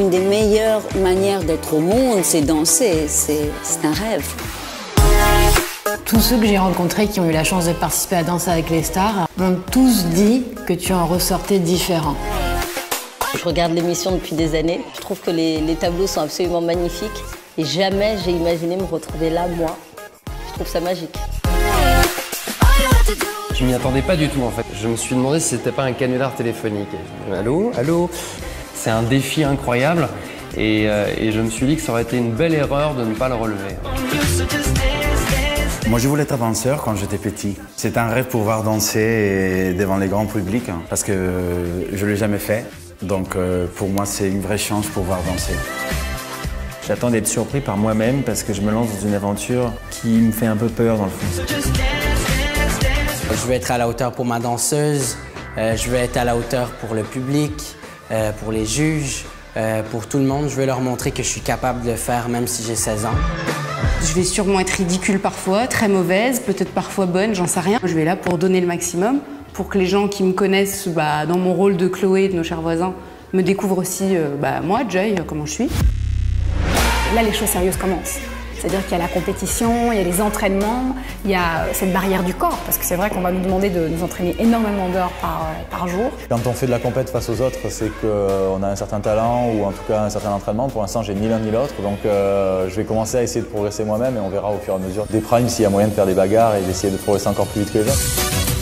une des meilleures manières d'être au monde, c'est danser, c'est un rêve. Tous ceux que j'ai rencontrés qui ont eu la chance de participer à Danser avec les stars m'ont tous dit que tu en ressortais différent. Je regarde l'émission depuis des années. Je trouve que les tableaux sont absolument magnifiques. Et jamais j'ai imaginé me retrouver là, moi. Je trouve ça magique. Je m'y attendais pas du tout en fait. Je me suis demandé si c'était pas un canular téléphonique. Allô, allô. C'est un défi incroyable et je me suis dit que ça aurait été une belle erreur de ne pas le relever. Moi, je voulais être danseur quand j'étais petit. C'est un rêve pouvoir danser devant les grands publics parce que je ne l'ai jamais fait. Donc, pour moi, c'est une vraie chance de pouvoir danser. J'attends d'être surpris par moi-même parce que je me lance dans une aventure qui me fait un peu peur dans le fond. Je veux être à la hauteur pour ma danseuse, je veux être à la hauteur pour le public, pour les juges, pour tout le monde. Je veux leur montrer que je suis capable de le faire même si j'ai 16 ans. Je vais sûrement être ridicule parfois, très mauvaise, peut-être parfois bonne, j'en sais rien. Je vais là pour donner le maximum, pour que les gens qui me connaissent dans mon rôle de Chloé, de nos chers voisins, me découvrent aussi moi, Joy, comment je suis. Là, les choses sérieuses commencent. C'est-à-dire qu'il y a la compétition, il y a les entraînements, il y a cette barrière du corps, parce que c'est vrai qu'on va nous demander de nous entraîner énormément d'heures par jour. Quand on fait de la compète face aux autres, c'est qu'on a un certain talent ou en tout cas un certain entraînement. Pour l'instant, j'ai ni l'un ni l'autre, donc je vais commencer à essayer de progresser moi-même et on verra au fur et à mesure des primes s'il y a moyen de faire des bagarres et d'essayer de progresser encore plus vite que les autres.